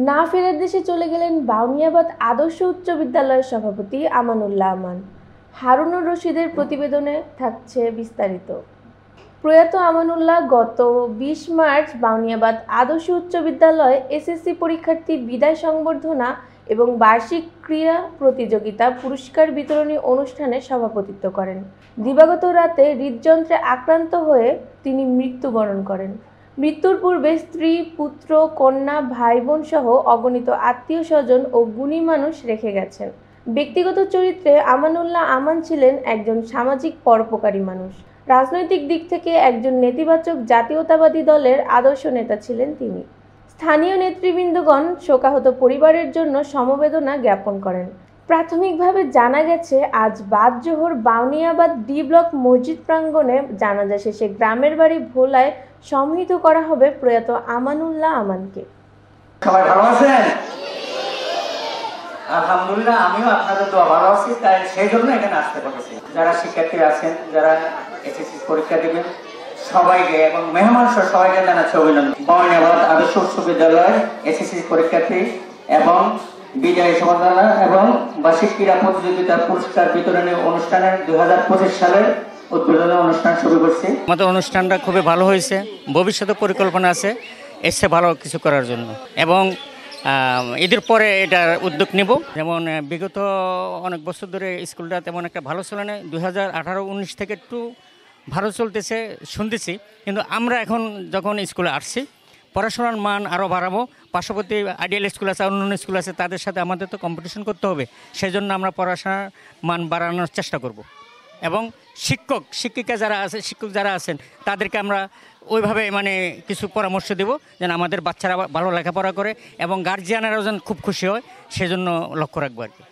না ফেরার দেশে চলে গেলেন বাউনিয়াবাদ আদর্শ উচ্চ বিদ্যালয়ের সভাপতি আমানুল্লাহ আমান। হারুনুর রশিদের প্রতিবেদনে থাকছে বিস্তারিত। প্রয়াত আমানুল্লাহ গত ২০ মার্চ বাউনিয়াবাদ আদর্শ উচ্চ বিদ্যালয় এসএসসি পরীক্ষার্থী বিদায় সংবর্ধনা এবং বার্ষিক ক্রীড়া প্রতিযোগিতা পুরস্কার বিতরণী অনুষ্ঠানে সভাপতিত্ব করেন। দিবাগত রাতে হৃদযন্ত্রে আক্রান্ত হয়ে তিনি মৃত্যুবরণ করেন। মৃত্যুর পূর্বে স্ত্রী, পুত্র, কন্যা, ভাই বোন সহ অগণিত আত্মীয় স্বজন ও গুণী মানুষ রেখে গেছেন। ব্যক্তিগত চরিত্রে আমানুল্লাহ আমান ছিলেন একজন সামাজিক পরোপকারী মানুষ। রাজনৈতিক দিক থেকে একজন নেতিবাচক জাতীয়তাবাদী দলের আদর্শ নেতা ছিলেন তিনি। স্থানীয় নেতৃবৃন্দগণ শোকাহত পরিবারের জন্য সমবেদনা জ্ঞাপন করেন। প্রাথমিকভাবে জানা গেছে, আজ বাদ জোহর বাউনিয়াবাদ ডি ব্লক মসজিদ প্রাঙ্গণে জানাজা শেষে গ্রামের বাড়ি ভোলায় সমাহিত করা হবে প্রয়াত আমানুল্লাহ আমানকে। সবাই ভালো আছেন? আলহামদুলিল্লাহ, আমিও আপনাদের দোয়া ভালো আছি, তাই সেই জন্য এখানে আসতে পেরেছি। যারা শিক্ষার্থী আছেন, যারা এসএসসি পরীক্ষা দেবেন, সবাইকে এবং মেহমান সহ সবাইকে জানাচ্ছি অভিনন্দন। বাউনিয়াবাদ আদর্শ উচ্চ বিদ্যালয় এসএসসি পরীক্ষার্থী এবং বিজয়ী সম্মাননা এবং বার্ষিক ক্রীড়া প্রতিযোগিতা পুরস্কার বিতরণী অনুষ্ঠানের 2025 সালের উদ্বোধনী অনুষ্ঠান শুরু করছি। আমাদের অনুষ্ঠানটা খুবই ভালো হয়েছে। ভবিষ্যতে পরিকল্পনা আছে এসে ভালো কিছু করার জন্য, এবং ঈদের পরে এটার উদ্যোগ নেব। যেমন বিগত অনেক বছর ধরে স্কুলটা তেমন একটা ভালো চলে না, 2018-19 থেকে একটু ভালো চলতেছে শুনতেছি, কিন্তু আমরা এখন যখন স্কুলে আসছি পড়াশোনার মান আরও বাড়াবো। পার্শ্ববর্তী আইডিয়াল স্কুল আছে, অন্যান্য স্কুল আছে, তাদের সাথে আমাদের তো কম্পিটিশন করতে হবে। সেই জন্য আমরা পড়াশোনার মান বাড়ানোর চেষ্টা করব, এবং শিক্ষক যারা আছেন তাদেরকে আমরা ওইভাবে কিছু পরামর্শ দেব যেন আমাদের বাচ্চারা ভালো লেখাপড়া করে এবং গার্জিয়ানেরাও যেন খুব খুশি হয়, সেজন্য লক্ষ্য রাখবো আর কি।